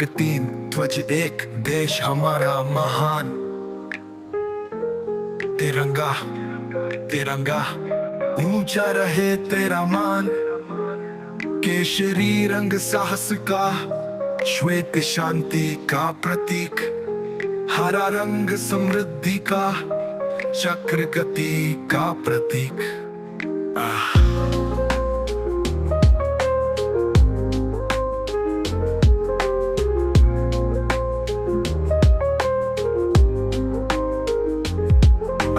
रंग तीन ध्वज एक देश हमारा महान। तिरंगा तिरंगा ऊंचा रहे तेरा मान। केशरी रंग साहस का, श्वेत शांति का प्रतीक। हरा रंग समृद्धि का, चक्र गति का प्रतीक।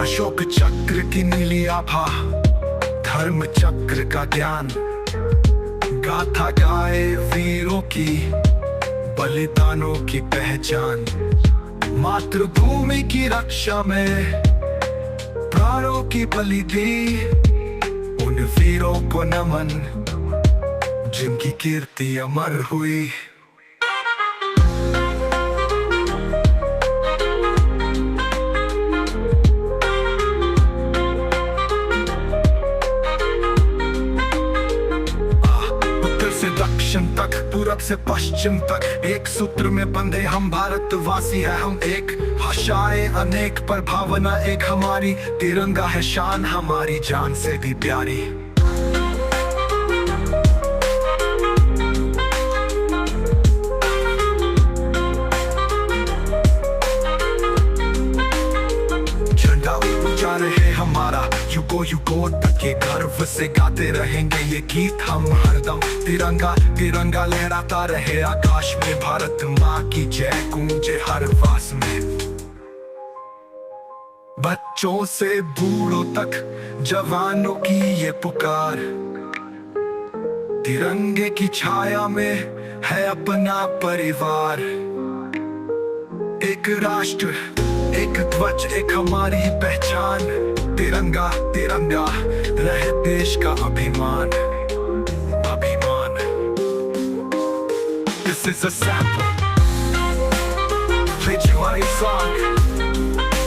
अशोक चक्र की नीली आभा, धर्म चक्र का ज्ञान। गाथा गाए वीरों की, बलिदानों की पहचान। मातृभूमि की रक्षा में प्राणों की बलि दी। उन वीरों को नमन जिनकी कीर्ति अमर हुई। दक्षिण तक, पूरब से पश्चिम तक, एक सूत्र में बंधे हम भारतवासी है हम एक। भाषाएं अनेक पर भावना एक हमारी। तिरंगा है शान हमारी जान से भी प्यारी। झंडा ऊंचा रहे हमारा, युगों युगों तक ये गर्व से गाते रहेंगे ये गीत हम हरदम। तिरंगा तिरंगा लहराता रहे आकाश में, भारत माँ की जय गूंजे हर वास में। बच्चों से बूढ़ों तक जवानों की ये पुकार। तिरंगे की छाया में है अपना परिवार। एक राष्ट्र, एक ध्वज, एक हमारी पहचान। तिरंगा तिरंगा रहे देश का अभिमान। अभिमान। This is a sample. Played you on a song.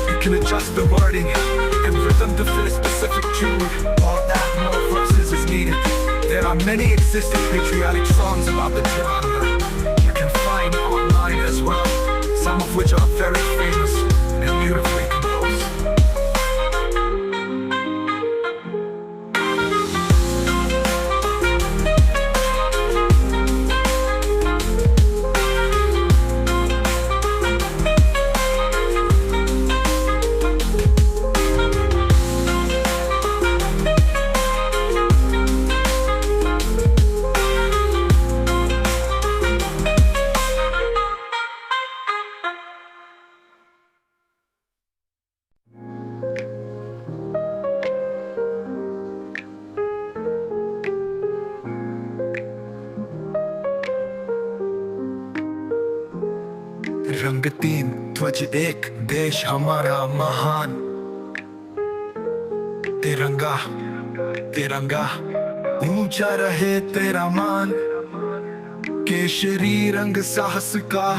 You can adjust the wording and rhythm to fit a specific tune. All that more verses is needed. There are many existing patriotic songs about the Tiranga. You can find online as well, some of which are very famous and beautifully composed. रंग तीन ध्वज एक देश हमारा महान। तिरंगा तिरंगा ऊंचा रहे तेरा मान। केशरी रंग साहस का,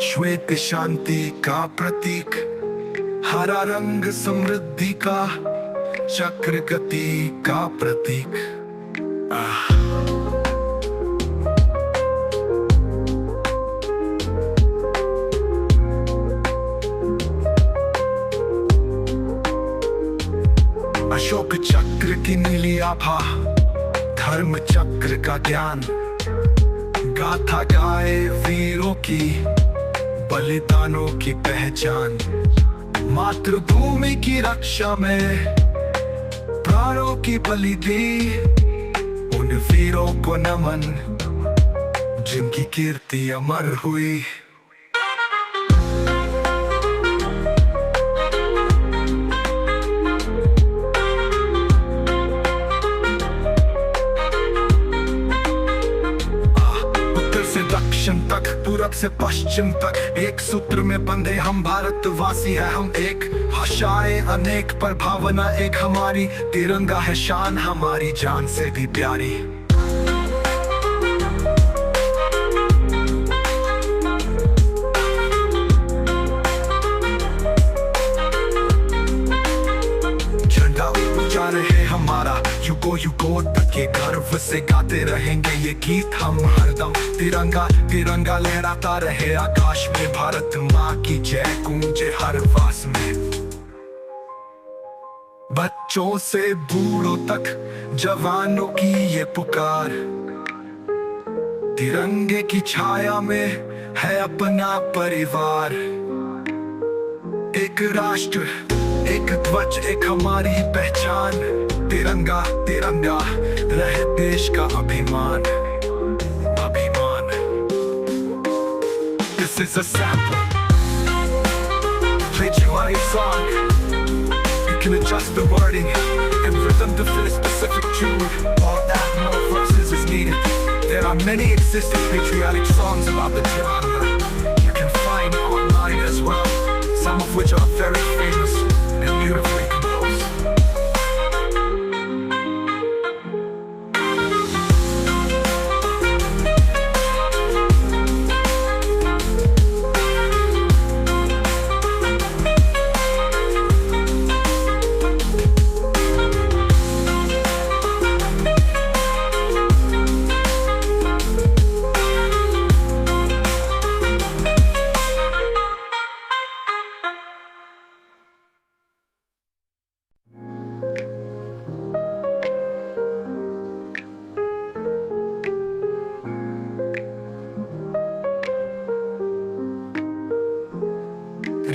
श्वेत शांति का प्रतीक। हरा रंग समृद्धि का, चक्र गति का प्रतीक। अशोक चक्र की नीली आभा, धर्म चक्र का ज्ञान। गाथा गाए वीरों की, बलिदानों की पहचान। मातृभूमि की रक्षा में प्राणों की बलि दी। उन वीरों को नमन जिनकी कीर्ति अमर हुई। दक्षिण तक, पूरब से पश्चिम तक, एक सूत्र में बंधे हम भारतवासी है हम एक। भाषाएं अनेक पर भावना एक हमारी। तिरंगा है शान हमारी जान से भी प्यारी। झंडा ऊंचा रहे हमारा, युगों युगों तक ये गर्व से गाते रहेंगे ये गीत हम हरदम। तिरंगा तिरंगा लहराता रहे आकाश में, भारत माँ की जय गूंजे हर वास में। बच्चों से बूढ़ों तक जवानों की ये पुकार, तिरंगे की छाया में है अपना परिवार। एक राष्ट्र, एक ध्वज, एक हमारी पहचान, तिरंगा तिरंगा रहे देश का अभिमान, अभिमान। This is a sample, played you on your song. You can adjust the wording and rhythm to fit a specific tune. All that more verses is needed. There are many existing patriotic songs about the Tiranga you can find online as well, some of which are very famous and beautifully composed.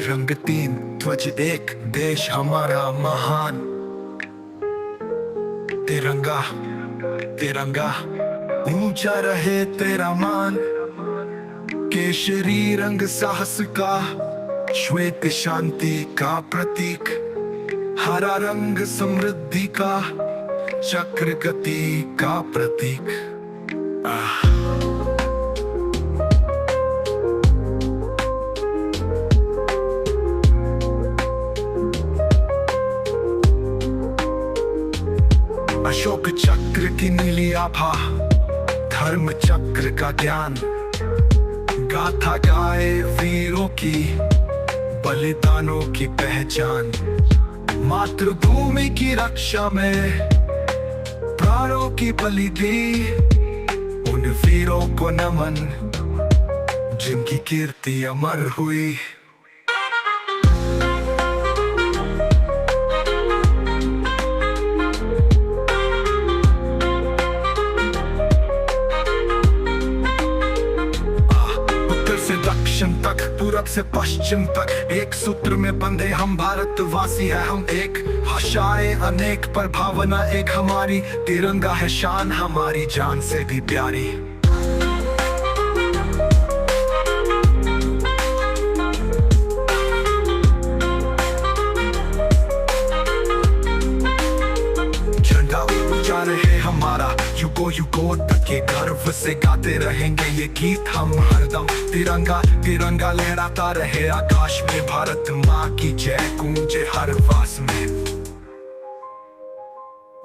रंग तीन, ध्वज एक, देश हमारा महान। तिरंगा तिरंगा ऊंचा रहे तेरा मान। केशरी रंग साहस का, श्वेत शांति का प्रतीक। हरा रंग समृद्धि का, चक्र गति का प्रतीक। अशोक चक्र की नीली आभा, धर्म चक्र का ज्ञान। गाथा गाए वीरों की, बलिदानों की पहचान। मातृभूमि की रक्षा में प्राणों की बलि दी, उन वीरों को नमन जिनकी कीर्ति अमर हुई। तक पूरब से पश्चिम तक एक सूत्र में बंधे हम भारतवासी है हम एक। भाषाएं अनेक पर भावना एक हमारी, तिरंगा है शान हमारी जान से भी प्यारी। झंडा ऊंचा रहे हमारा, युगों युगों तक ये गर्व से गाते रहेंगे ये गीत हम हरदम। तिरंगा तिरंगा लहराता रहे आकाश में, भारत माँ की जय गूंजे हर वास में।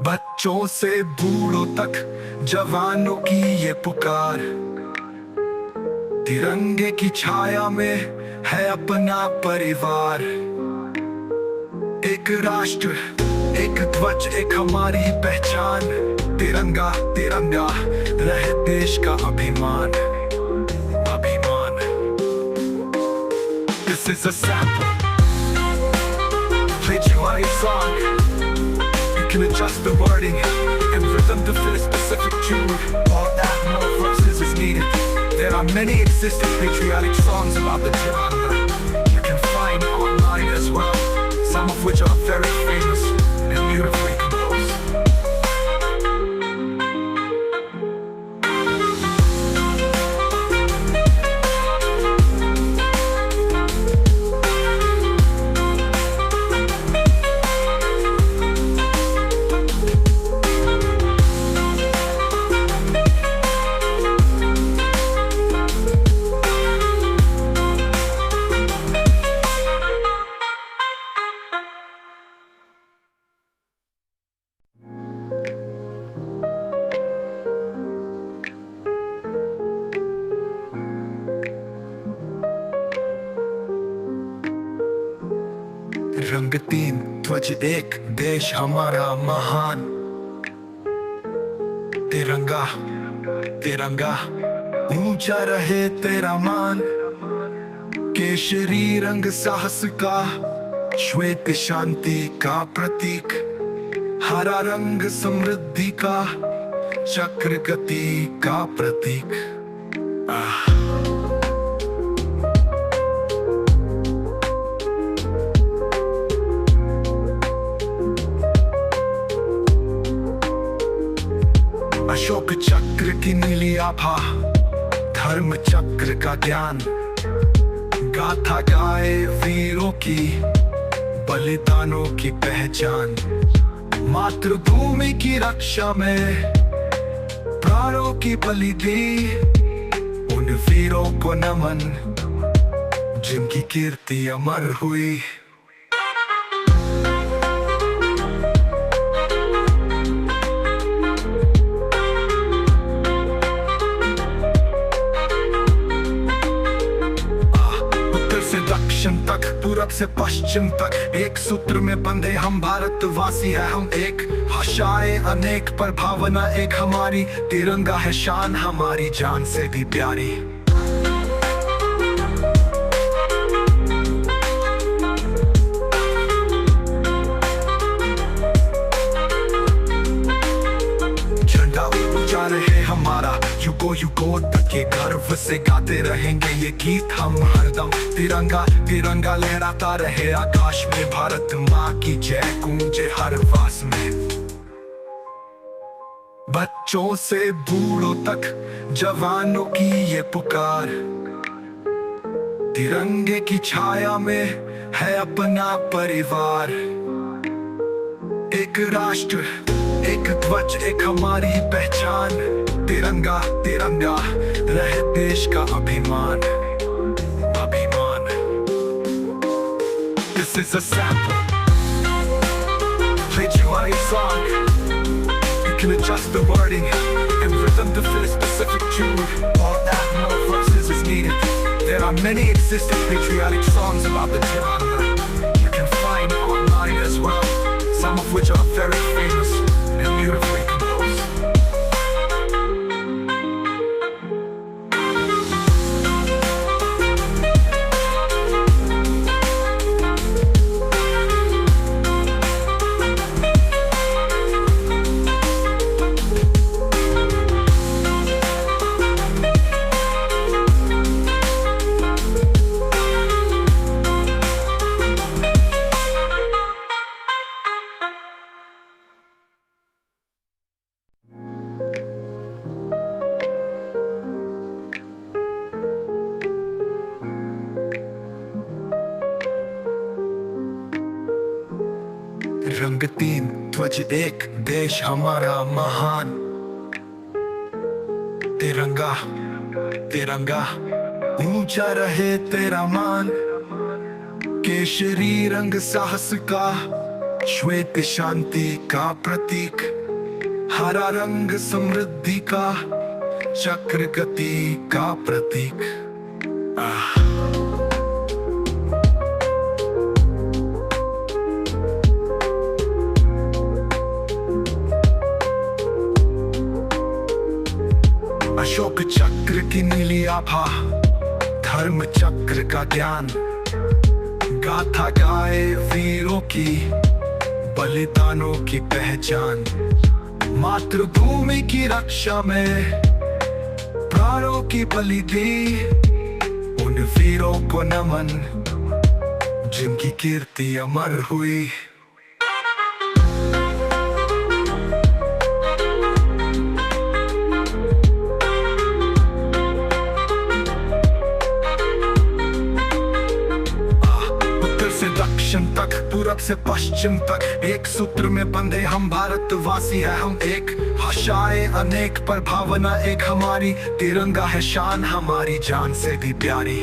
बच्चों से बूढ़ों तक जवानों की ये पुकार, तिरंगे की छाया में है अपना परिवार। एक राष्ट्र, एक ध्वज, एक हमारी पहचान। तिरंगा तिरंगा रहे देश का अभिमान, अभिमान। This is a sample, played you on your song. You can adjust the wording and rhythm to fit a specific tune. All that more verses is needed. There are many existing patriotic songs about the Tiranga you can find online as well, some of which are very famous and beautifully composed. रंग तीन, ध्वज एक, देश हमारा महान। तिरंगा तिरंगा ऊंचा रहे तेरा मान, केशरी रंग साहस का, श्वेत शांति का प्रतीक, हरा रंग समृद्धि का, चक्र गति का प्रतीक। अशोक चक्र की नीली आभा, धर्म चक्र का ज्ञान, गाथा गाए वीरों की, बलिदानों की पहचान, मातृभूमि की रक्षा में प्राणों की बलि दी, उन वीरों को नमन जिनकी कीर्ति अमर हुई। तक पूरब से पश्चिम तक एक सूत्र में बंधे हम भारतवासी है, हम एक, भाषाएं अनेक पर भावना एक, हमारी तिरंगा है शान हमारी जान से भी प्यारी। झंडा ऊंचा रहे हमारा, युगों युगों तक ये गर्व से गाते रहेंगे ये गीत हम हरदम। तिरंगा तिरंगा लहराता रहे आकाश में, भारत माँ की जय गूंजे हर वास में। बच्चों से बूढ़ों तक जवानों की ये पुकार, तिरंगे की छाया में है अपना परिवार। एक राष्ट्र एक ध्वज एक हमारी पहचान, तिरंगा तिरंगा रहे देश का अभिमान अभिमान। This is a sample, played you a song. You can adjust the wording and rhythm to fit a specific tune. All that more verses is needed. There are many existing patriotic songs about the Tiranga you can find online as well, some of which are very famous and beautifully composed. रंग तीन ध्वज एक देश हमारा महान, तिरंगा तिरंगा ऊंचा रहे तेरा मान, केशरी रंग साहस का, श्वेत शांति का प्रतीक, हरा रंग समृद्धि का, चक्र गति का प्रतीक। अशोक चक्र की नीली आभा, धर्म चक्र का ज्ञान, गाथा गाए वीरों की, बलिदानों की पहचान, मातृभूमि की रक्षा में प्राणों की बलि दी, उन वीरों को नमन जिनकी कीर्ति अमर हुई। तक पूरब से पश्चिम तक एक सूत्र में बंधे हम भारतवासी है, हम एक, भाषाएं अनेक पर भावना एक, हमारी तिरंगा है शान हमारी जान से भी प्यारी।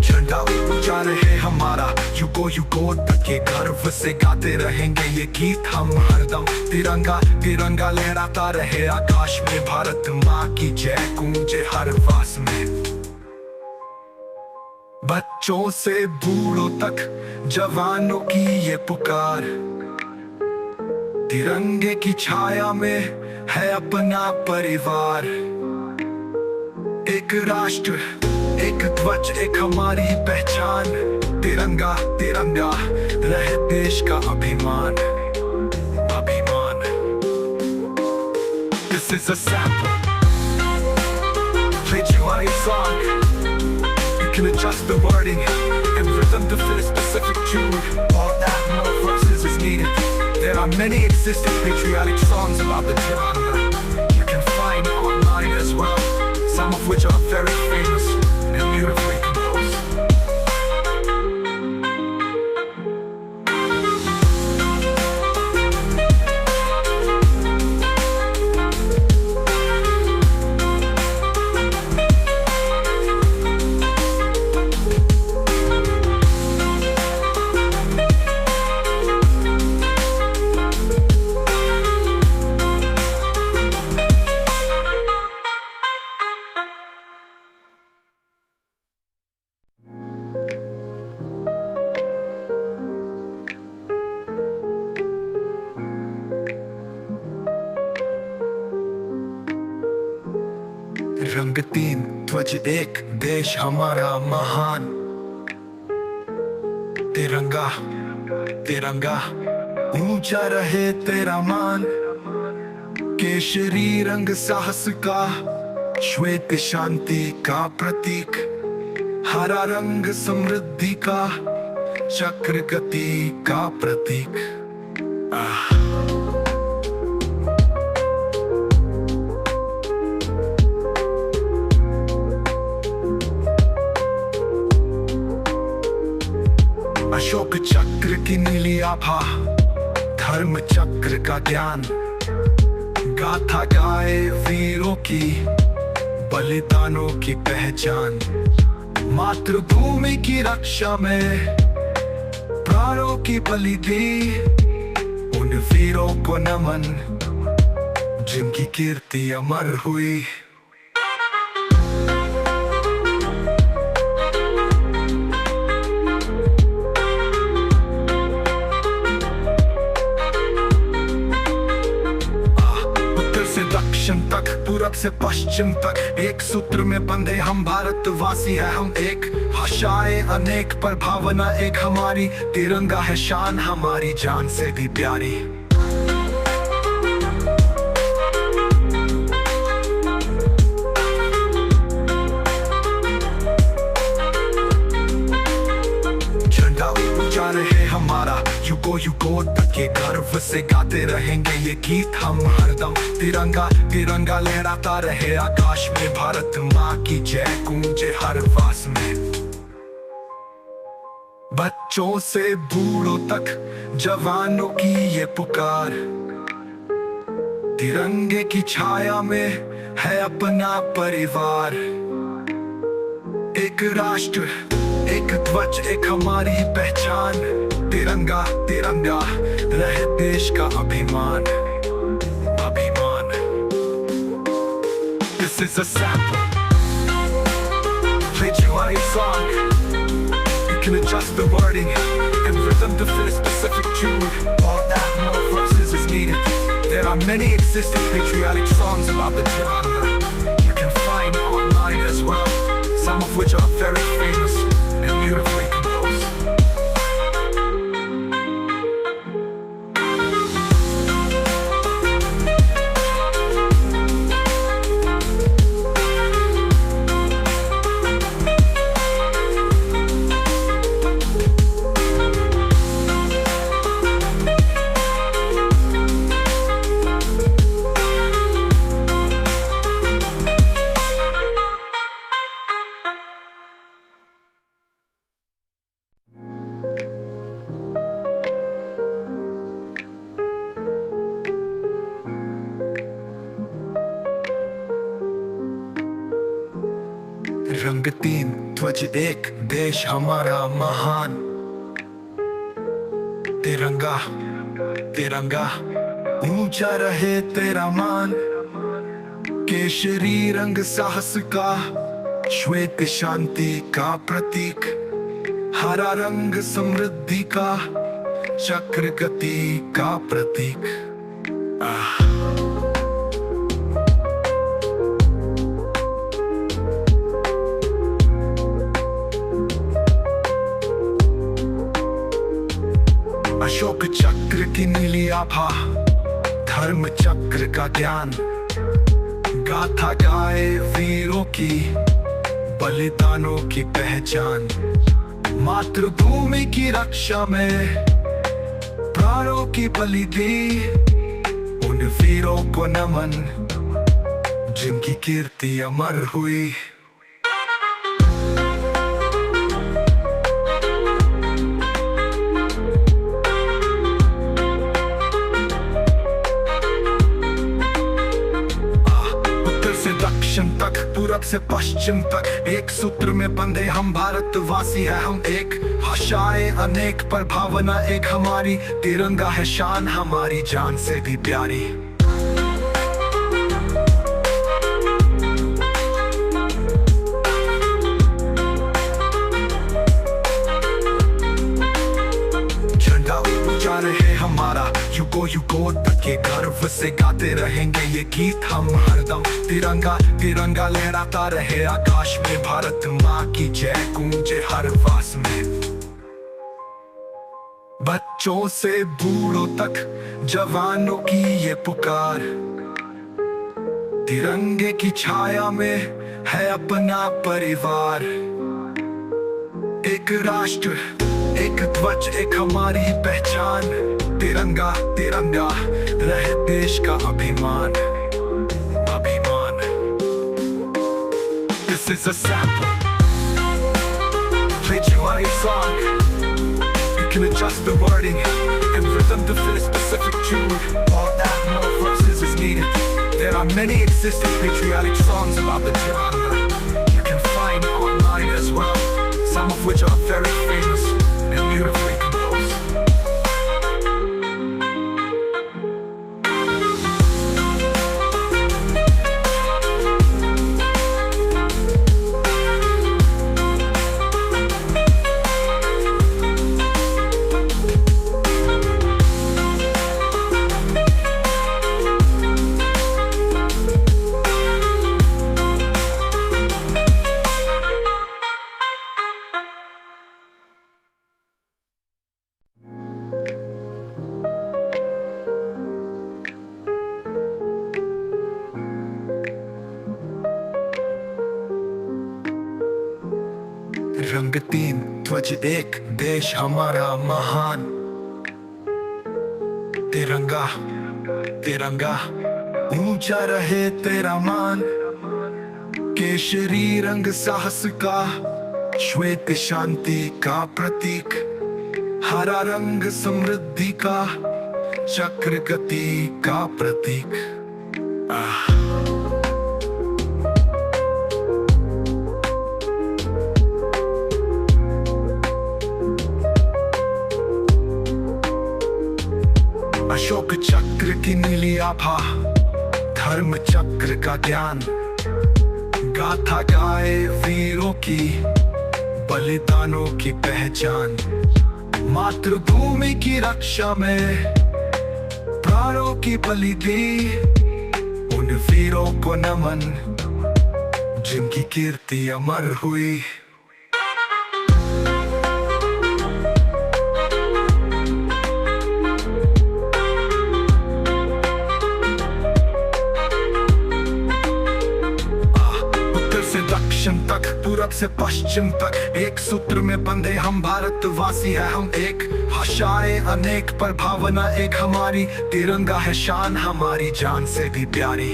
झंडा ऊंचा रहे हमारा, युगों युगों तक ये गर्व से गाते रहेंगे ये गीत हम हरदम। तिरंगा तिरंगा लहराता रहे आकाश में, भारत माँ की जय गूंजे हर वास में। बच्चों से बूढ़ों तक जवानों की ये पुकार, तिरंगे की छाया में है अपना परिवार। एक राष्ट्र, एक ध्वज, एक हमारी पहचान, तिरंगा तिरंगा रहे देश का अभिमान, अभिमान। This is a sample, played you on a song. You can adjust the wording and rhythm to fit a specific tune. All that more verses is needed. There are many existing patriotic songs about the Tiranga. You can find online as well, some of which are very famous and beautifully composed. रंग तीन, ध्वज एक, देश हमारा महान, तिरंगा तिरंगा ऊंचा रहे तेरा मान। केशरी रंग साहस का, श्वेत शांति का प्रतीक, हरा रंग समृद्धि का, चक्र गति का प्रतीक। अशोक चक्र की नीली आभा, धर्म चक्र का ज्ञान, गाथा गाए वीरों की, बलिदानों की पहचान। मातृभूमि की रक्षा में प्राणों की बलि दी, उन वीरों को नमन जिनकी कीर्ति अमर हुई। दक्षिण तक, पूरब से पश्चिम तक, एक सूत्र में बंधे हम भारतवासी हैं हम एक। भाषाएं अनेक पर भावना एक हमारी, तिरंगा है शान हमारी जान से भी प्यारी। झंडा ऊंचा रहे हमारा, युगों युगों तक ये गर्व से गाते रहेंगे ये गीत हम हरदम। तिरंगा तिरंगा लहराता रहे आकाश में, भारत माँ की जय गूंजे हर वास में। बच्चों से बूढ़ों तक जवानों की ये पुकार, तिरंगे की छाया में है अपना परिवार। एक राष्ट्र, एक ध्वज, एक हमारी पहचान, तिरंगा तिरंगा रहे देश का अभिमान, अभिमान। This is a sample, played you on a song. You can adjust the wording and rhythm to fit a specific tune. All that more verses is needed. There are many existing patriotic songs about the Tiranga. You can find online as well, some of which are very famous and beautifully composed. रंग तीन, ध्वज एक, देश हमारा महान, तिरंगा तिरंगा ऊंचा रहे तेरा मान। केशरी रंग साहस का, श्वेत शांति का प्रतीक, हरा रंग समृद्धि का, चक्र गति का प्रतीक। अशोक चक्र की नीली आभा, धर्म चक्र का ज्ञान, गाथा गाए वीरों की, बलिदानों की पहचान। मातृभूमि की रक्षा में प्राणों की बलि दी, उन वीरों को नमन जिनकी कीर्ति अमर हुई। दक्षिण तक, पूरब से पश्चिम तक, एक सूत्र में बंधे हम भारतवासी है। हम एक, भाषाएं अनेक पर भावना एक हमारी, तिरंगा है शान हमारी जान से भी प्यारी। झंडा ऊंचा रहे हमारा, युगों युगों तक ये गर्व से गाते रहेंगे ये गीत हम हरदम। तिरंगा तिरंगा लहराता रहे आकाश में, भारत माँ की जय गूंजे हर वास में। बच्चों से बूढ़ों तक जवानों की ये पुकार, तिरंगे की छाया में है अपना परिवार। एक राष्ट्र, एक ध्वज, एक हमारी पहचान, तिरंगा तिरंगा रहे देश का अभिमान, अभिमान। This is a sample, patriotic song. You can adjust the wording and rhythm to fit a specific tune. All that more verses is needed. There are many existing patriotic songs about the Tiranga. You can find online as well, some of which are very famous and beautifully composed. रंग तीन, ध्वज एक, देश हमारा महान। तिरंगा तिरंगा ऊंचा रहे तेरा मान, केशरी रंग साहस का, श्वेत शांति का प्रतीक, हरा रंग समृद्धि का, चक्र गति का प्रतीक। अशोक चक्र की नीली आभा, धर्म चक्र का ज्ञान, गाथा गाए वीरों की, बलिदानों की पहचान। मातृभूमि की रक्षा में प्राणों की बलि दी, उन वीरों को नमन जिनकी कीर्ति अमर हुई। दक्षिण तक, पूरब से पश्चिम तक, एक सूत्र में बंधे हम भारतवासी है। हम एक, भाषाएं अनेक पर भावना एक हमारी, तिरंगा है शान हमारी जान से भी प्यारी।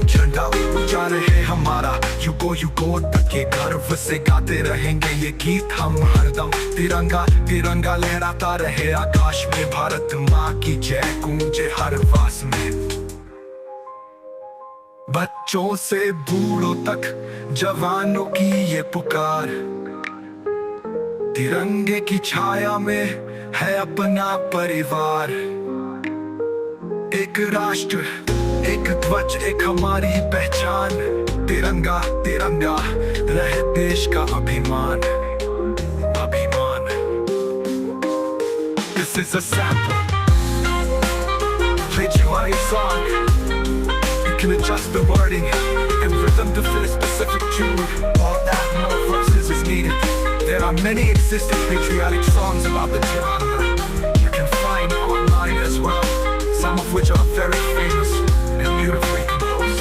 झंडा ऊंचा रहे हमारा, युगों युगों तक ये गर्व से गाते रहेंगे ये गीत हम हरदम। तिरंगा तिरंगा लहराता रहे आकाश में, भारत माँ की जय गूंजे हर वास में। बच्चों से बूढ़ों तक जवानों की ये पुकार, तिरंगे की छाया में है अपना परिवार। एक राष्ट्र, एक ध्वज, एक हमारी पहचान। तिरंगा तिरंगा रहे देश का अभिमान, अभिमान। This is a sample. Played you out your song. You can adjust the wording and rhythm to fit a specific tune. All that more verses is needed. There are many existing patriotic songs about the Tiranga. You can find online as well, some of which are very famous and beautifully composed.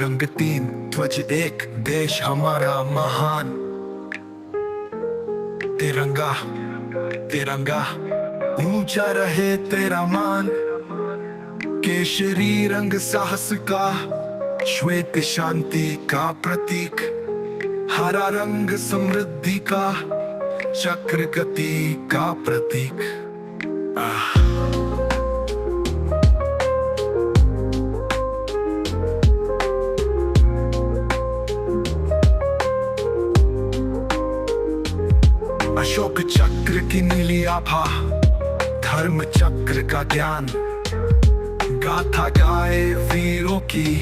रंग तीन, ध्वज एक, देश हमारा महान। तिरंगा तिरंगा ऊंचा रहे तेरा मान। केशरी रंग साहस का, श्वेत शांति का प्रतीक। हरा रंग समृद्धि का, चक्र गति का प्रतीक। अशोक चक्र की नीली आभा, धर्म चक्र का ज्ञान। गाथा गाए वीरों की,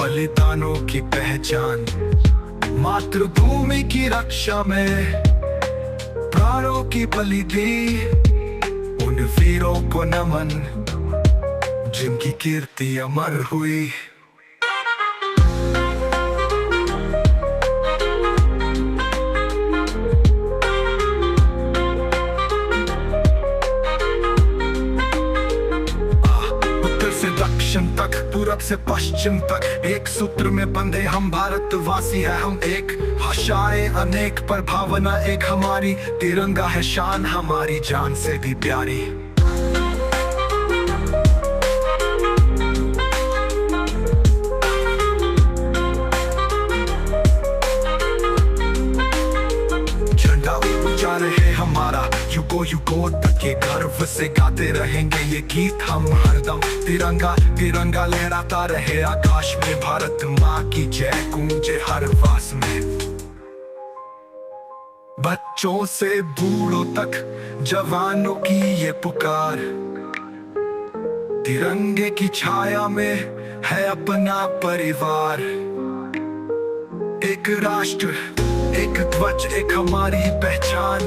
बलिदानों की पहचान। मातृभूमि की रक्षा में प्राणों की बलि दी। उन वीरों को नमन जिनकी कीर्ति अमर हुई। तक पूरब से पश्चिम तक, एक सूत्र में बंधे हम भारतवासी है हम एक। भाषाएं अनेक पर भावना एक हमारी। तिरंगा है शान हमारी जान से भी प्यारी। झंडा ऊंचा रहे हमारा, युगों युगों तक ये गर्व से गाते रहेंगे ये गीत हम हरदम। तिरंगा तिरंगा लहराता रहे आकाश में, भारत माँ की जय गूंजे हर वास में। बच्चों से बूढ़ों तक जवानों की ये पुकार। तिरंगे की छाया में है अपना परिवार। एक राष्ट्र, एक ध्वज, एक हमारी पहचान।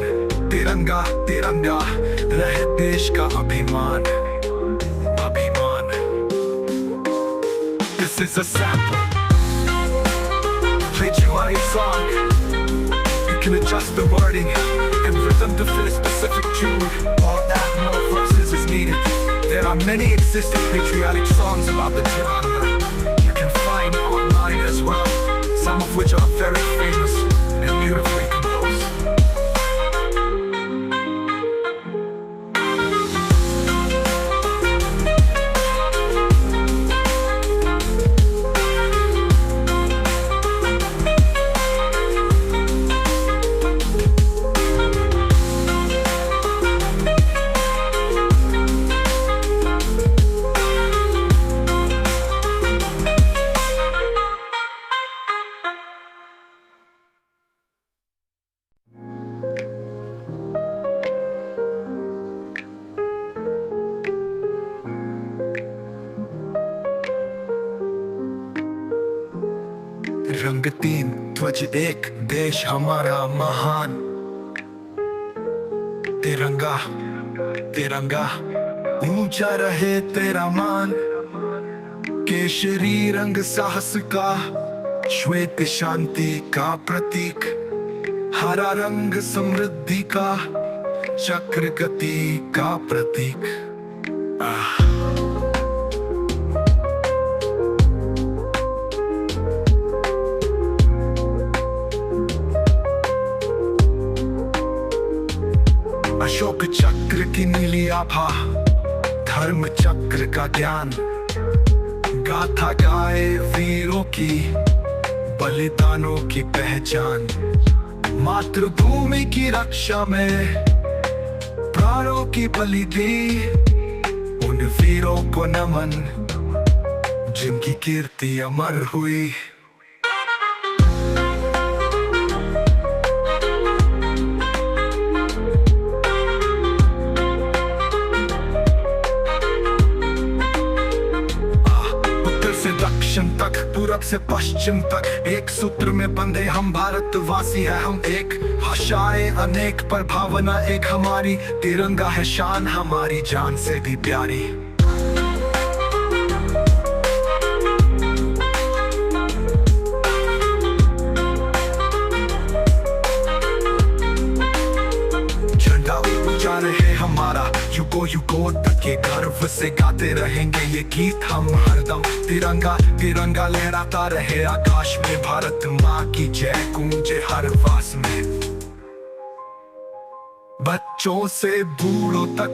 तिरंगा तिरंगा रहे देश का अभिमान, अभिमान। This is a sample. Played you out your song. You can adjust the wording and rhythm to fit a specific tune. All that more verses is needed. There are many existing patriotic songs about the Tiranga. You can find online as well, some of which are very famous and beautifully composed. रंग तीन, ध्वज एक, देश हमारा महान। तिरंगा तिरंगा ऊंचा रहे तेरा मान। केशरी रंग साहस का, श्वेत शांति का प्रतीक। हरा रंग समृद्धि का, चक्र गति का प्रतीक। अशोक चक्र की नीली आभा, धर्म चक्र का ज्ञान, गाथा गाए वीरों की, बलिदानों की पहचान। मातृभूमि की रक्षा में प्राणों की बलि दी, उन वीरों को नमन जिनकी कीर्ति अमर हुई। दक्षिण तक, पूरब से पश्चिम तक, एक सूत्र में बंधे हम भारतवासी है हम एक। भाषाएं अनेक पर भावना एक हमारी, तिरंगा है शान हमारी जान से भी प्यारी। झंडा ऊंचा रहे हमारा, युगों युगों तक ये गर्व से गाते रहेंगे ये गीत हम हरदम। तिरंगा तिरंगा लहराता रहे आकाश में, भारत माँ की जय गूंजे हर वास में। बच्चों से बूढ़ों तक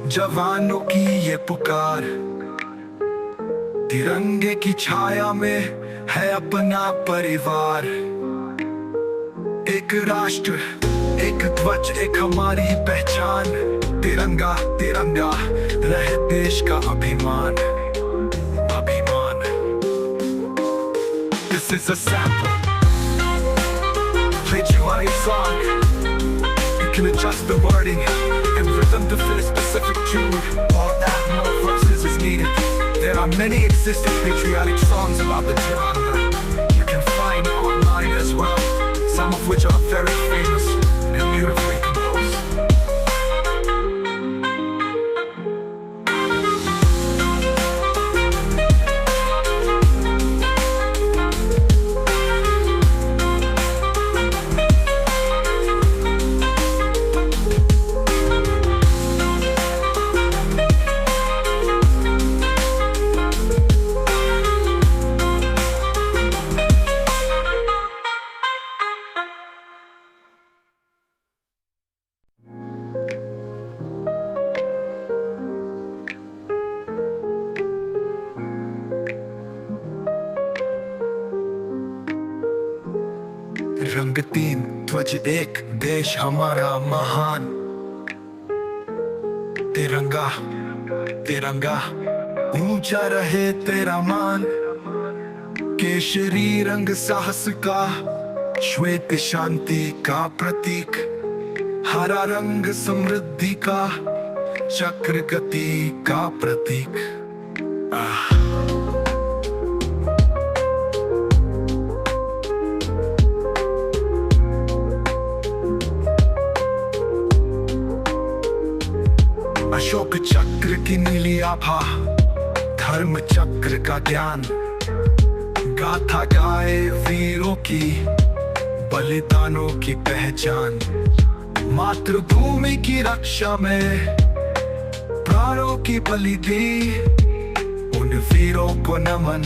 जवानों की ये पुकार, तिरंगे की छाया में है अपना परिवार। एक राष्ट्र, एक ध्वज, एक हमारी पहचान। तिरंगा तिरंगा रहे देश का अभिमान, अभिमान। This is a sample. Played you on a song. You can adjust the wording and rhythm to fit a specific tune. All that more verses is needed. There are many existing patriotic songs about the Tiranga. You can find online as well, some of which are very famous and beautifully composed. रंग तीन, ध्वज एक, देश हमारा महान। तिरंगा तिरंगा ऊंचा रहे तेरा मान। केशरी रंग साहस का, श्वेत शांति का प्रतीक। हरा रंग समृद्धि का, चक्र गति का प्रतीक। अशोक चक्र की नीली आभा, धर्म चक्र का ज्ञान। गाथा गाए वीरों की, बलिदानों की पहचान। मातृभूमि की रक्षा में प्राणों की बलि दी, उन वीरों को नमन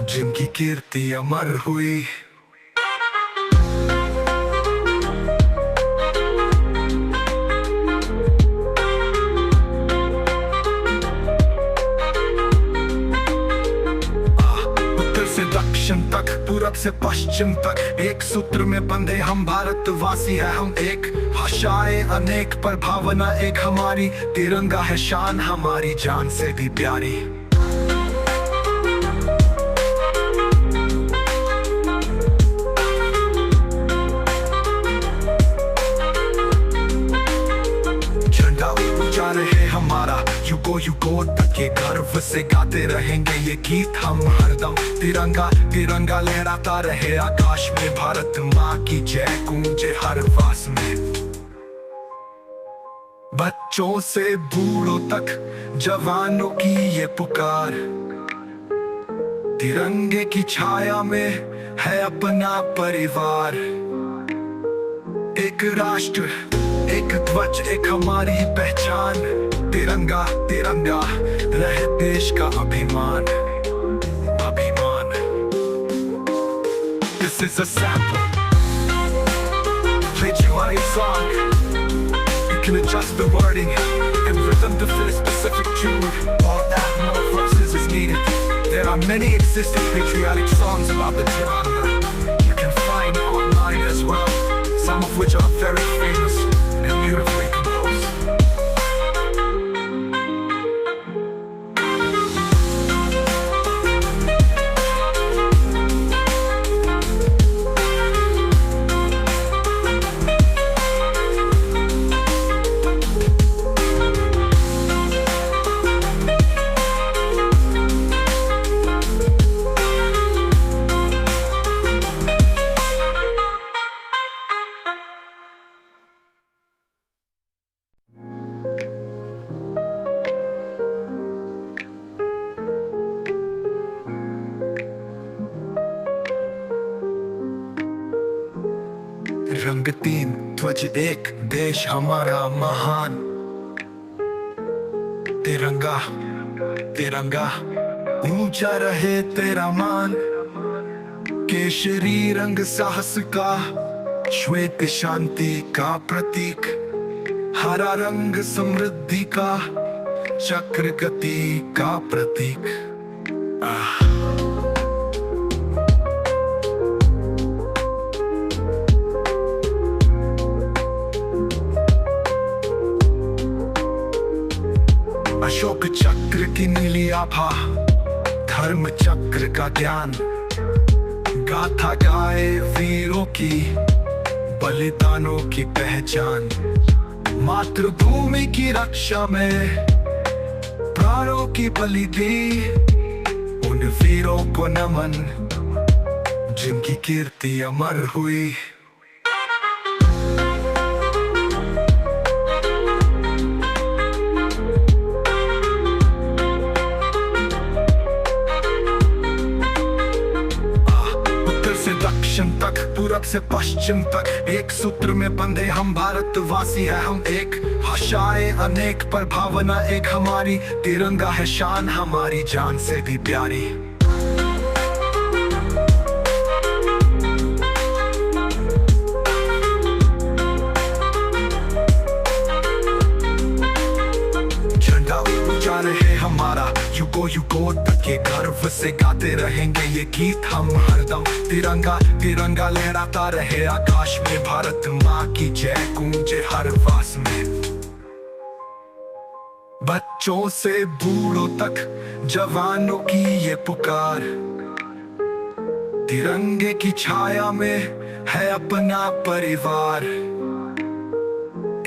जिनकी कीर्ति अमर हुई। दक्षिण तक, पूरब से पश्चिम तक, एक सूत्र में बंधे हम भारतवासी है हम एक। भाषाएं अनेक पर भावना एक हमारी, तिरंगा है शान हमारी जान से भी प्यारी। झंडा ऊंचा रहे हमारा, युगों युगों तक ये गर्व से गाते रहेंगे ये गीत हम हरदम। तिरंगा तिरंगा लहराता रहे आकाश में, भारत माँ की जय गूंजे हर वास में। बच्चों से बूढ़ों तक जवानों की ये पुकार, तिरंगे की छाया में है अपना परिवार। एक राष्ट्र, एक ध्वज, एक हमारी पहचान। तिरंगा तिरंगा रहे देश का अभिमान अभिमान। This is a sample. Patriotic song. You can adjust the wording and rhythm to fit a specific tune. All that more verses is needed. There are many existing patriotic songs about the Tiranga. You can find online as well, some of which are very famous and beautifully composed. रंग तीन ध्वज एक देश हमारा महान। तिरंगा तिरंगा ऊंचा रहे तेरा मान। केशरी रंग साहस का, श्वेत शांति का प्रतीक। हरा रंग समृद्धि का, चक्र गति का प्रतीक। अशोक चक्र की नीली आभा, धर्म चक्र का ज्ञान। गाथा गाए वीरों की, बलिदानों की पहचान। मातृभूमि की रक्षा में प्राणों की बलि दी। उन वीरों को नमन जिनकी कीर्ति अमर हुई। तक पूरब से पश्चिम तक एक सूत्र में बंधे हम भारतवासी है। हम एक, भाषाएं अनेक पर भावना एक हमारी। तिरंगा है शान हमारी जान से भी प्यारी। झंडा ऊंचा रहे हमारा, युगों युगों तक ये गर्व से गाते रहेंगे ये गीत हम हरदम। तिरंगा तिरंगा लहराता रहे आकाश में। भारत माँ की जय गूंजे हर वास में। बच्चों से बूढ़ों तक जवानों की ये पुकार। तिरंगे की छाया में है अपना परिवार।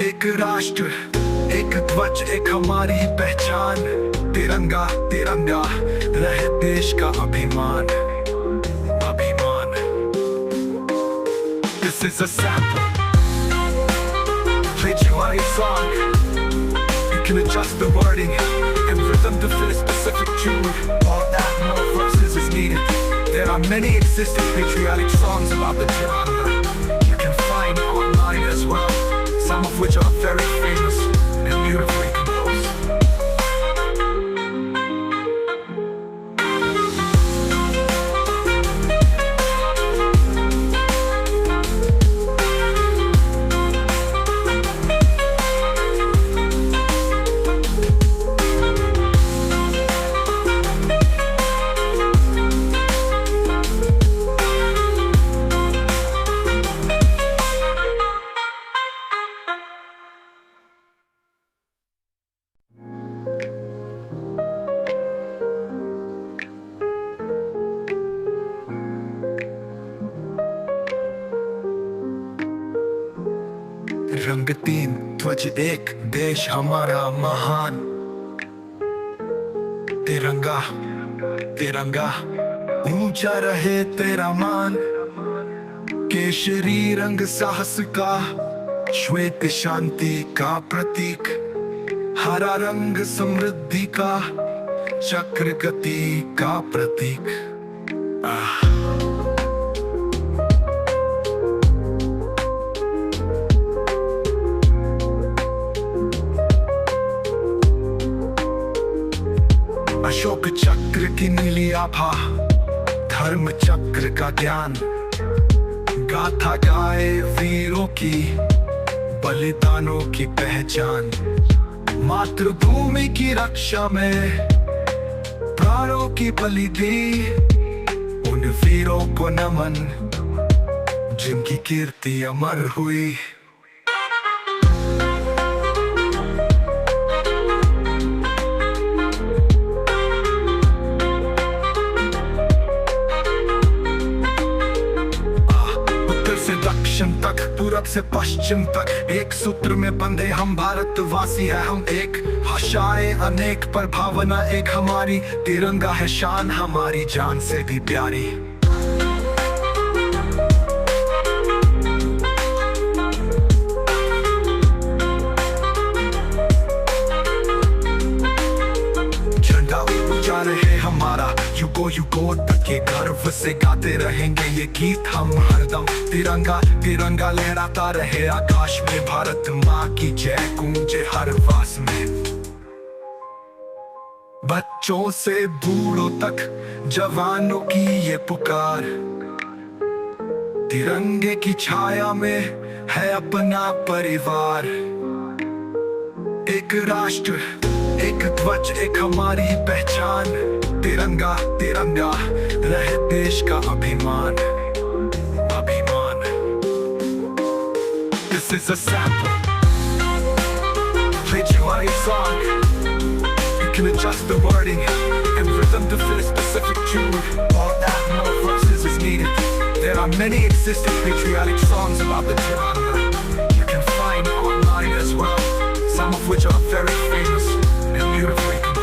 एक राष्ट्र एक ध्वज एक हमारी पहचान। तिरंगा तिरंगा रहे देश का अभिमान अभिमान। This is a sample. Patriotic song. You can adjust the wording and rhythm to fit a specific tune. All that more verses is needed. There are many existing patriotic songs about the Tiranga. You can find online as well, some of which are very famous and beautifully composed. रंग तीन ध्वज एक देश हमारा महान। तिरंगा तिरंगा ऊंचा रहे तेरा मान। केशरी रंग साहस का, श्वेत शांति का प्रतीक। हरा रंग समृद्धि का, चक्र गति का प्रतीक। अशोक चक्र की नीली आभा, धर्म चक्र का ज्ञान, गाथा गाए वीरों की, बलिदानों की पहचान। मातृभूमि की रक्षा में प्राणों की बलि दी, उन वीरों को नमन जिनकी कीर्ति अमर हुई। तक पूरब से पश्चिम तक एक सूत्र में बंधे हम भारतवासी है। हम एक, भाषाएं अनेक पर भावना एक, हमारी तिरंगा है शान हमारी जान से भी प्यारी। रहे हमारा युगों युगों तक ये गर्व से गाते रहेंगे ये गीत हम हरदम। तिरंगा तिरंगा लहराता रहे आकाश में, भारत माँ की जय गूंजे हर वास में। बच्चों से बूढ़ों तक जवानों की ये पुकार, तिरंगे की छाया में है अपना परिवार। एक राष्ट्र एक ध्वज एक हमारी पहचान, तिरंगा तिरंगा रहे देश का अभिमान अभिमान। This is a sample, played you a song. You can adjust the wording and rhythm to fit a specific tune. All that more verses is needed. There are many existing patriotic songs about the Tiranga. You can find online as well, some of which are very famous and beautifully composed.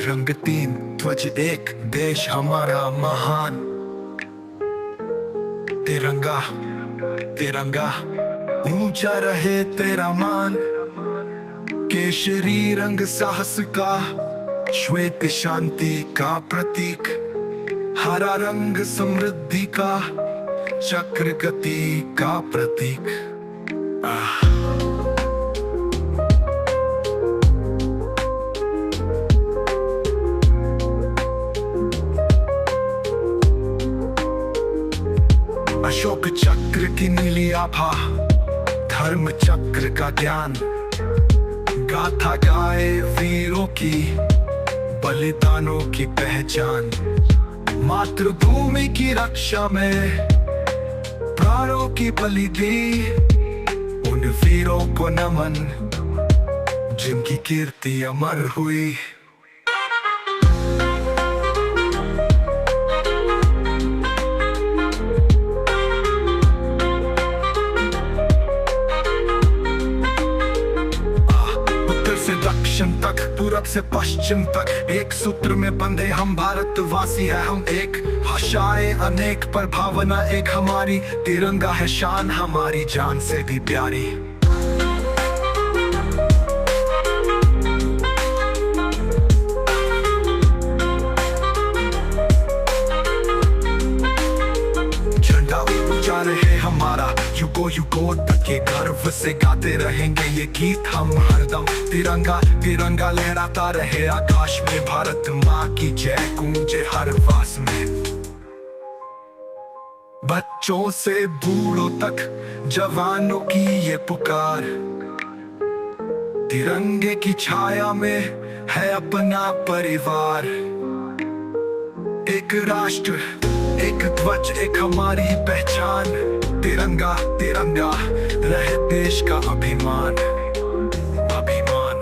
रंग तीन ध्वज एक, देश हमारा महान। तिरंगा तिरंगा ऊंचा रहे तेरा मान। केशरी रंग साहस का, श्वेत शांति का प्रतीक। हरा रंग समृद्धि का, चक्र गति का प्रतीक। अशोक चक्र की नीली आभा, धर्म चक्र का ज्ञान। गाथा गाए वीरों की, बलिदानों की पहचान। मातृभूमि की रक्षा में प्राणों की बलि दी, उन वीरों को नमन जिनकी कीर्ति अमर हुई। तक पूरब से पश्चिम तक एक सूत्र में बंधे हम भारतवासी है। हम एक, भाषाएं अनेक पर भावना एक, हमारी तिरंगा है शान हमारी जान से भी प्यारी। झंडा ऊंचा रहे हमारा युगों युगों तक ये गर्व से गाते रहेंगे ये गीत हम हरदम। तिरंगा तिरंगा लहराता रहे आकाश में, भारत माँ की जय गूंजे हर वास में। बच्चों से बूढ़ों तक जवानों की ये पुकार, तिरंगे की छाया में है अपना परिवार। एक राष्ट्र एक ध्वज एक हमारी पहचान। तिरंगा तिरंगा रहे देश का अभिमान अभिमान।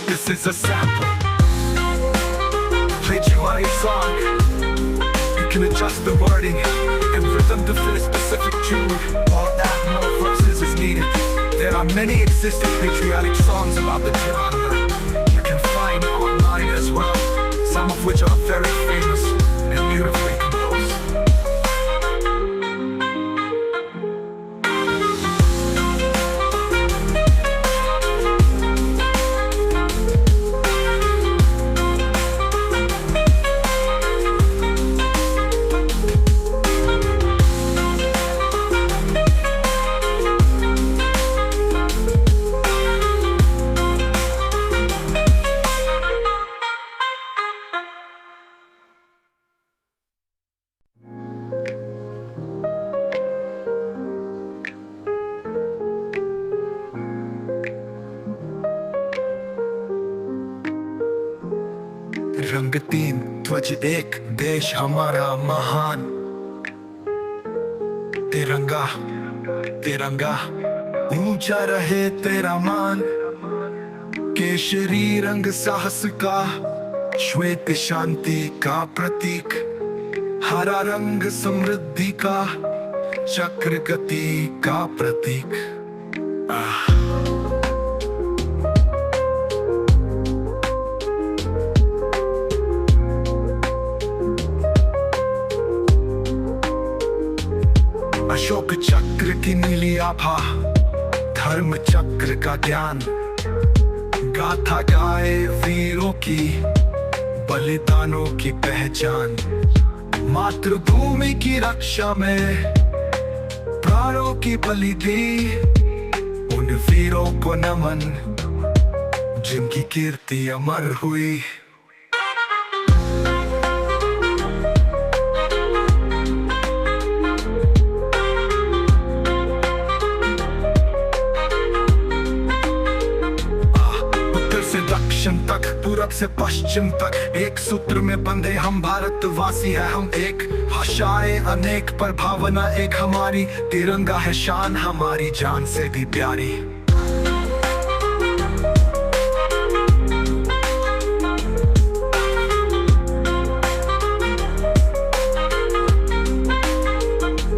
This is a sample, played you a song. You can adjust the wording and rhythm to fit a specific tune. All that more verses is needed. There are many existing patriotic songs about the Tiranga. You can find online as well, some of which are very famous and beautifully composed. रंग तीन ध्वज एक देश हमारा महान। तिरंगा तिरंगा ऊंचा रहे तेरा मान। केशरी रंग साहस का, श्वेत शांति का प्रतीक। हरा रंग समृद्धि का, चक्र गति का प्रतीक। अशोक चक्र की नीली आभा, धर्म चक्र का ज्ञान। गाथा गाए वीरों की, बलिदानों की पहचान। मातृभूमि की रक्षा में प्राणों की बलि दी। उन वीरों को नमन जिनकी कीर्ति अमर हुई। दक्षिण तक, पूरब से पश्चिम तक, एक सूत्र में बंधे हम भारतवासी हैं। हम एक, भाषाएं अनेक पर भावना एक हमारी। तिरंगा है शान हमारी, जान से भी प्यारी।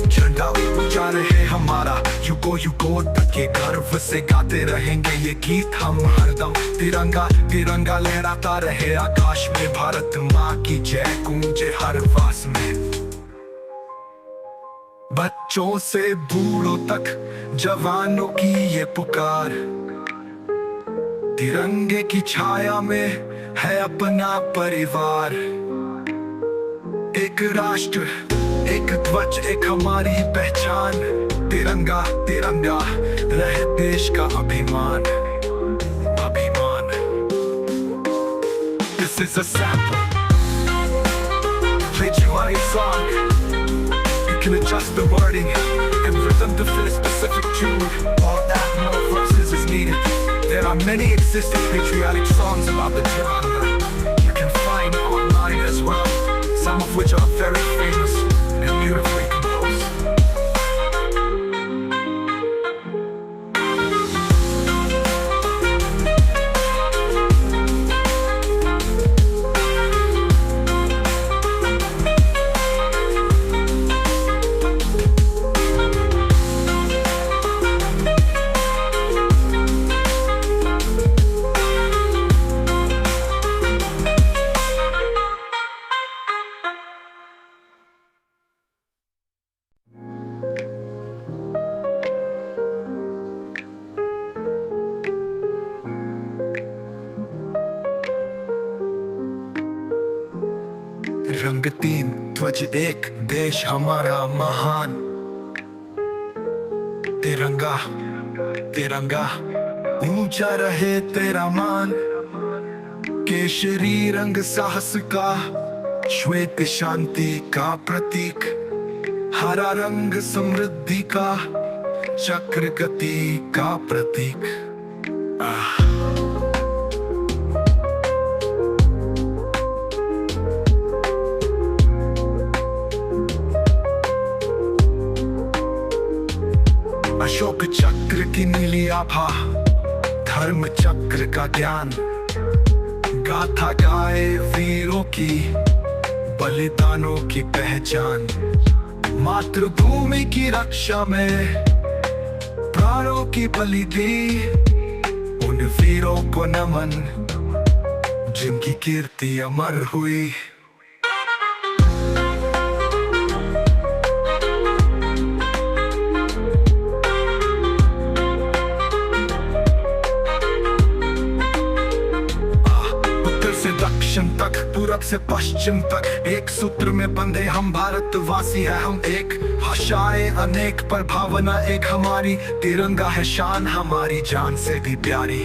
झंडा ऊंचा रहे हमारा, युगों युगों तक ये गर्व से गाते रहेंगे ये गीत हम हरदम। तिरंगा तिरंगा लहराता रहे आकाश में, भारत माँ की जय गूंजे हर वास में। बच्चों से बूढ़ों तक जवानों की ये पुकार। तिरंगे की छाया में है अपना परिवार। एक राष्ट्र, एक ध्वज, एक हमारी पहचान। तिरंगा तिरंगा रहे देश का अभिमान, अभिमान। This is a sample, patriotic song. You can adjust the wording and rhythm to fit a specific tune. All that more verses is needed. There are many existing patriotic songs about the Tiranga. You can find online as well, some of which are very famous and beautifully composed. रंग तीन ध्वज एक देश हमारा महान। तिरंगा तिरंगा ऊंचा रहे तेरा मान। केशरी रंग साहस का, श्वेत शांति का प्रतीक। हरा रंग समृद्धि का, चक्र गति का प्रतीक। अशोक चक्र की नीली आभा, धर्म चक्र का ज्ञान। गाथा गाए वीरों की, बलिदानों की पहचान। मातृभूमि की रक्षा में प्राणों की बलि दी, उन वीरों को नमन जिनकी कीर्ति अमर हुई। दक्षिण तक, पूरब से पश्चिम तक, एक सूत्र में बंधे हम भारतवासी है। हम एक, भाषाएं अनेक पर भावना एक हमारी। तिरंगा है शान हमारी जान से भी प्यारी।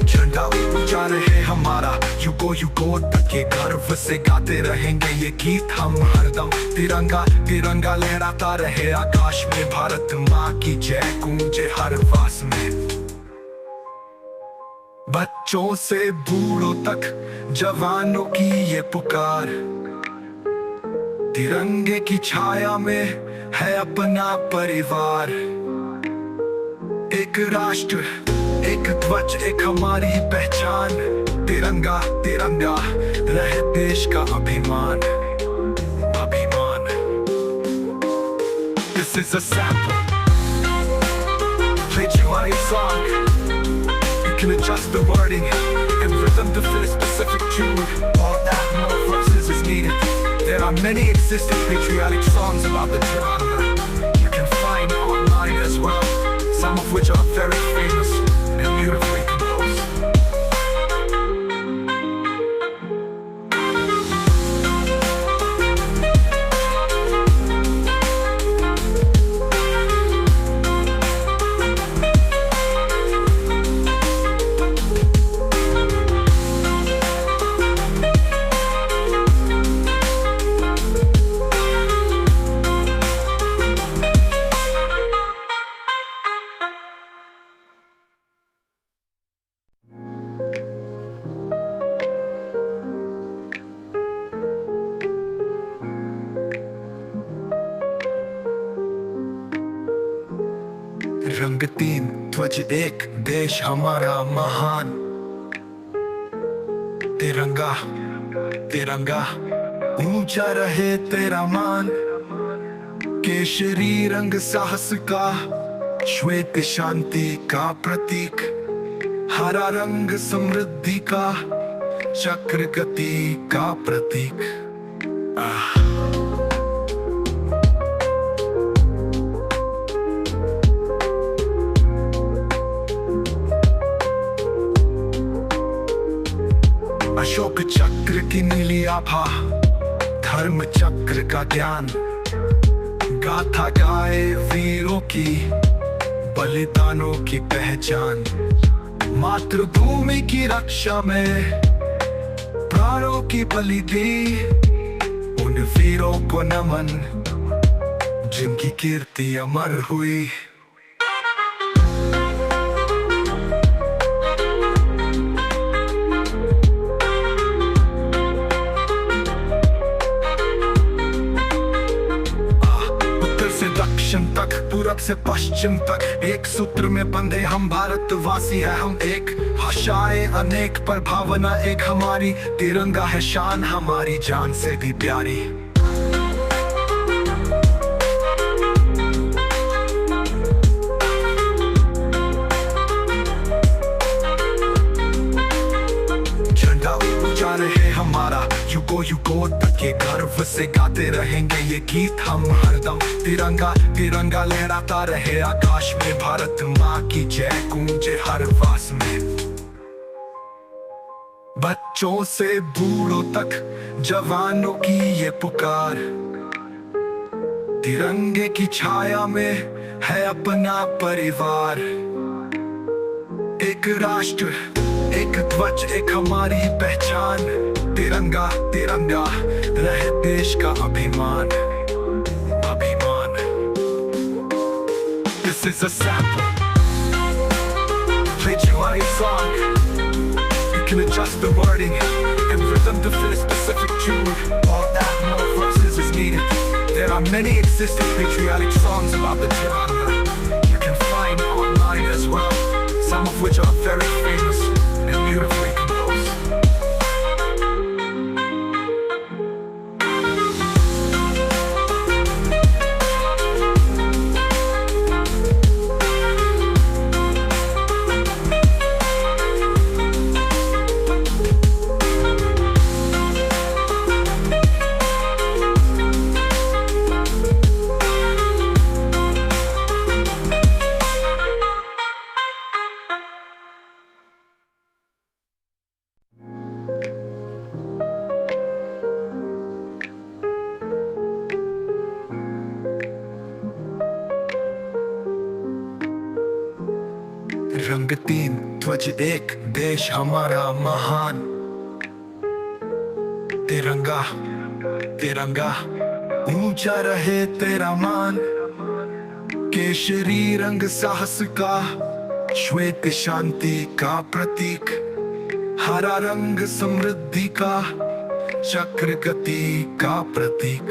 झंडा ऊंचा रहे हमारा, युगों युगों तक ये गर्व से गाते रहेंगे ये गीत हम हरदम। तिरंगा तिरंगा लहराता रहे आकाश में, भारत माँ की जय गूंजे हर वास में। बच्चों से बूढ़ों तक जवानों की ये पुकार, तिरंगे की छाया में है अपना परिवार। एक राष्ट्र, एक ध्वज, एक हमारी पहचान। तिरंगा तिरंगा रहे देश का अभिमान, अभिमान। This is a sample. Played you on a song. You can adjust the wording and rhythm to fit a specific tune. All that more verses is needed. There are many existing patriotic songs about the Tiranga. You can find online as well, some of which are very famous and beautifully composed. रंग तीन, ध्वज एक, देश हमारा महान। तिरंगा तिरंगा ऊंचा रहे तेरा मान। केशरी रंग साहस का, श्वेत शांति का प्रतीक। हरा रंग समृद्धि का, चक्र गति का प्रतीक। अशोक चक्र की नीली आभा, धर्म चक्र का ज्ञान। गाथा गाए वीरों की, बलिदानों की पहचान। मातृभूमि की रक्षा में प्राणों की बलि दी, उन वीरों को नमन जिनकी कीर्ति अमर हुई। दक्षिण तक, पूरब से पश्चिम तक, एक सूत्र में बंधे हम भारतवासी है। हम एक, भाषाएं अनेक पर भावना एक हमारी। तिरंगा है शान हमारी जान से भी प्यारी। झंडा ऊंचा रहे हमारा, युगों युगों तक ये गर्व से गाते रहेंगे ये गीत हम हरदम। तिरंगा तिरंगा लहराता रहे आकाश में, भारत माँ की जय गूंजे हर वास में। बच्चों से बूढ़ों तक जवानों की ये पुकार, तिरंगे की छाया में है अपना परिवार। एक राष्ट्र, एक ध्वज, एक हमारी पहचान। तिरंगा तिरंगा रहे देश का अभिमान, अभिमान। This is a sample. Played you on a song. You can adjust the wording and rhythm to fit a specific tune. All that more verses is needed. There There are many existing patriotic songs about the Tiranga you can find online as well, some of which are very famous and beautifully composed. रंग तीन ध्वज एक देश हमारा महान, तिरंगा तिरंगा ऊंचा रहे तेरा मान। केशरी रंग साहस का, श्वेत शांति का प्रतीक, हरा रंग समृद्धि का, चक्र गति का प्रतीक।